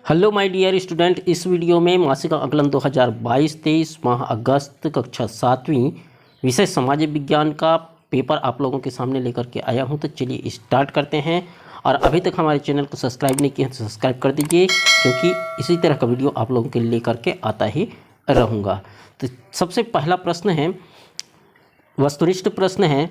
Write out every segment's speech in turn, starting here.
Hello my dear student, इस video में मासिक आकलन 2022-23 माह अगस्त कक्षा 7वीं विषय समाज विज्ञान का पेपर आप लोगों के सामने लेकर के आया हूं। तो चलिए स्टार्ट करते हैं। और अभी तक हमारे चैनल को सब्सक्राइब नहीं किया तो सब्सक्राइब कर दीजिए, क्योंकि इसी तरह का वीडियो आप लोगों के लिए लेकर के आता ही रहूँगा। तो सबसे पहला प्रश्न है, वस्तुनिष्ठ प्रश्न है।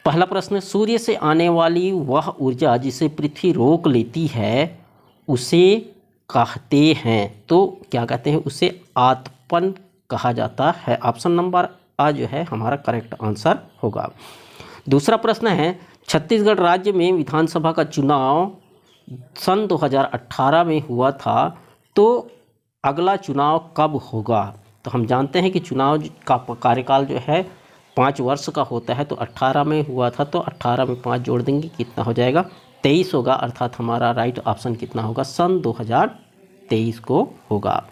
पहला प्रश्न, सूर्य से आने वाली वह ऊर्जा जिसे पृथ्वी रोक लेती है उसे कहते हैं, तो क्या कहते हैं? उसे आतपन कहा जाता है। ऑप्शन नंबर आ जो है हमारा करेक्ट आंसर होगा। दूसरा प्रश्न है, छत्तीसगढ़ राज्य में विधानसभा का चुनाव सन 2018 में हुआ था, तो अगला चुनाव कब होगा? तो हम जानते हैं कि चुनाव का कार्यकाल जो है 5 वर्ष का होता है। तो 18 में हुआ था, तो 18 में 5 जोड़ देंगे, कितना हो जाएगा? 23 होगा। अर्थात हमारा राइट ऑप्शन कितना होगा? सन 2023 को होगा।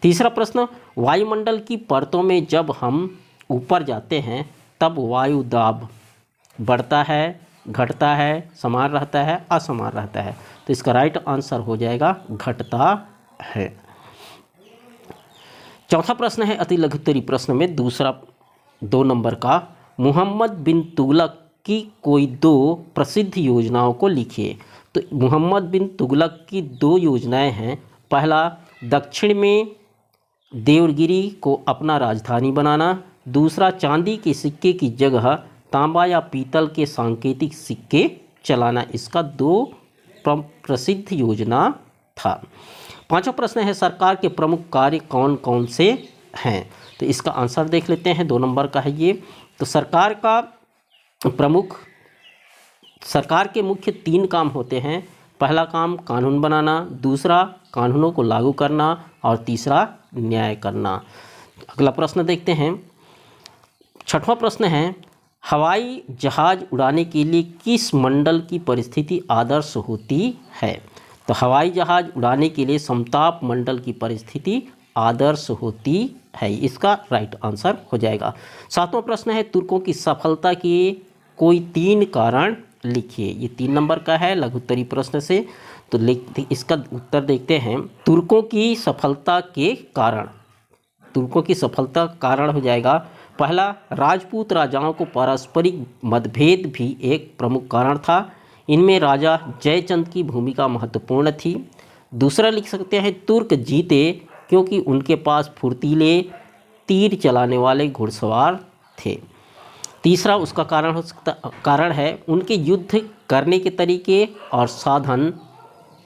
तीसरा प्रश्न, वायुमंडल की परतों में जब हम ऊपर जाते हैं तब वायु दाब बढ़ता है, घटता है, समान रहता है, असमान रहता है? तो इसका राइट आंसर हो जाएगा घटता है। चौथा प्रश्न है अति लघुत्तरी प्रश्न में दूसरा 2 नंबर का, मोहम्मद बिन तुगलक की कोई 2 प्रसिद्ध योजनाओं को लिखिए। तो मोहम्मद बिन तुगलक की 2 योजनाएं हैं। पहला, दक्षिण में देवगिरी को अपना राजधानी बनाना। दूसरा, चांदी के सिक्के की जगह तांबा या पीतल के सांकेतिक सिक्के चलाना। इसका 2 प्रसिद्ध योजना था। पांचवा प्रश्न है, सरकार के प्रमुख कार्य कौन कौन से हैं? तो इसका आंसर देख लेते हैं, 2 नंबर का है ये। तो सरकार के मुख्य 3 काम होते हैं। पहला काम कानून बनाना, दूसरा कानूनों को लागू करना, और तीसरा न्याय करना। अगला प्रश्न देखते हैं। 6वां प्रश्न है, हवाई जहाज उड़ाने के लिए किस मंडल की परिस्थिति आदर्श होती है? तो हवाई जहाज उड़ाने के लिए समताप मंडल की परिस्थिति आदर्श होती है। इसका राइट आंसर हो जाएगा। 7वां प्रश्न है, तुर्कों की सफलता के कोई 3 कारण लिखिए। ये 3 नंबर का है लघुत्तरी प्रश्न से। तो इसका उत्तर देखते हैं। तुर्कों की सफलता के कारण, तुर्कों की सफलता का कारण हो जाएगा, पहला, राजपूत राजाओं को पारस्परिक मतभेद भी एक प्रमुख कारण था। इनमें राजा जयचंद की भूमिका महत्वपूर्ण थी। दूसरा लिख सकते हैं, तुर्क जीते क्योंकि उनके पास फुर्तीले तीर चलाने वाले घुड़सवार थे। तीसरा उसका कारण है उनके युद्ध करने के तरीके और साधन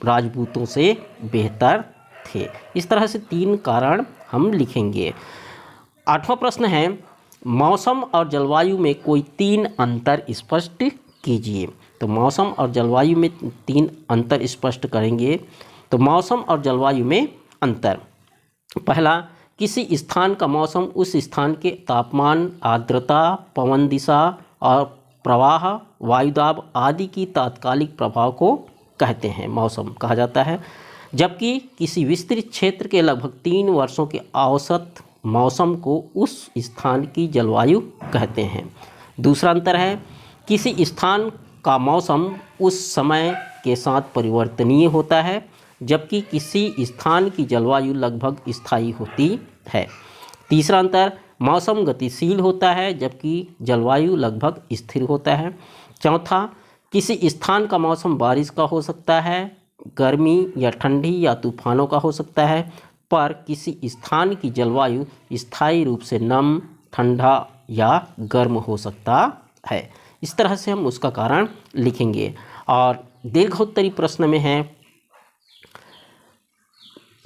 राजपूतों से बेहतर थे। इस तरह से 3 कारण हम लिखेंगे। 8वां प्रश्न है, मौसम और जलवायु में कोई 3 अंतर स्पष्ट कीजिए। तो मौसम और जलवायु में 3 अंतर स्पष्ट करेंगे। तो मौसम और जलवायु में अंतर, पहला, किसी स्थान का मौसम उस स्थान के तापमान, आर्द्रता, पवन दिशा और प्रवाह, वायुदाब आदि की तात्कालिक प्रभाव को कहते हैं, मौसम कहा जाता है। जबकि किसी विस्तृत क्षेत्र के लगभग 3 वर्षों के औसत मौसम को उस स्थान की जलवायु कहते हैं। दूसरा अंतर है, किसी स्थान का मौसम उस समय के साथ परिवर्तनीय होता है, जबकि किसी स्थान की जलवायु लगभग स्थायी होती है। तीसरा अंतर, मौसम गतिशील होता है जबकि जलवायु लगभग स्थिर होता है। चौथा, किसी स्थान का मौसम बारिश का हो सकता है, गर्मी या ठंडी या तूफानों का हो सकता है, पर किसी स्थान की जलवायु स्थायी रूप से नम, ठंडा या गर्म हो सकता है। इस तरह से हम उसका कारण लिखेंगे। और दीर्घोत्तरी प्रश्न में है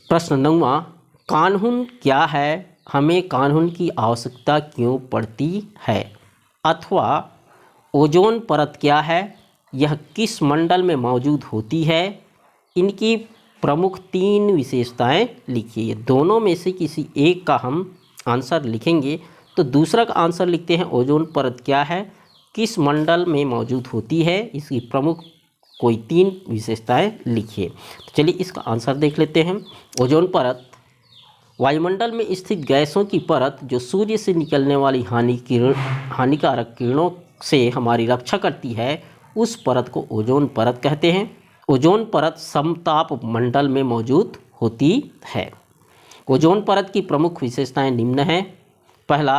प्रश्न 9वां, कानून क्या है, हमें कानून की आवश्यकता क्यों पड़ती है? अथवा ओजोन परत क्या है, यह किस मंडल में मौजूद होती है? इनकी प्रमुख 3 विशेषताएं लिखिए। दोनों में से किसी एक का हम आंसर लिखेंगे। तो दूसरा का आंसर लिखते हैं, ओजोन परत क्या है, किस मंडल में मौजूद होती है, इसकी प्रमुख कोई 3 विशेषताएं लिखिए। तो चलिए इसका आंसर देख लेते हैं। ओजोन परत वायुमंडल में स्थित गैसों की परत जो सूर्य से निकलने वाली हानिकारक किरणों से हमारी रक्षा करती है, उस परत को ओजोन परत कहते हैं। ओजोन परत समताप मंडल में मौजूद होती है। ओजोन परत की प्रमुख विशेषताएं निम्न हैं। पहला,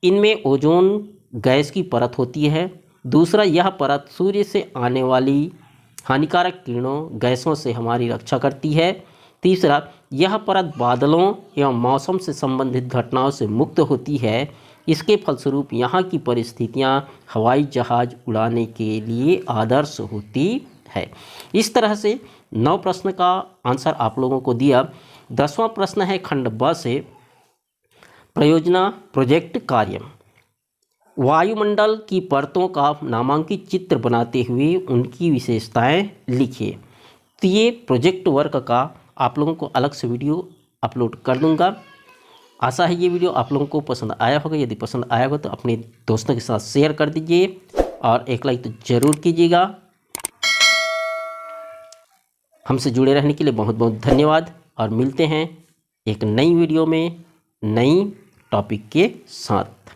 इनमें ओजोन गैस की परत होती है। दूसरा, यह परत सूर्य से आने वाली हानिकारक किरणों गैसों से हमारी रक्षा करती है। तीसरा, यह परत बादलों एवं मौसम से संबंधित घटनाओं से मुक्त होती है। इसके फलस्वरूप यहाँ की परिस्थितियाँ हवाई जहाज उड़ाने के लिए आदर्श होती है। इस तरह से 9 प्रश्न का आंसर आप लोगों को दिया। 10वां प्रश्न है खंड ब से, परियोजना प्रोजेक्ट कार्य। वायुमंडल की परतों का नामांकित चित्र बनाते हुए उनकी विशेषताएं लिखिए। तो ये प्रोजेक्ट वर्क का आप लोगों को अलग से वीडियो अपलोड कर दूंगा। आशा है ये वीडियो आप लोगों को पसंद आया होगा। यदि पसंद आया होगा तो अपने दोस्तों के साथ शेयर कर दीजिए और एक लाइक तो ज़रूर कीजिएगा। हमसे जुड़े रहने के लिए बहुत बहुत धन्यवाद और मिलते हैं एक नई वीडियो में नई टॉपिक के साथ।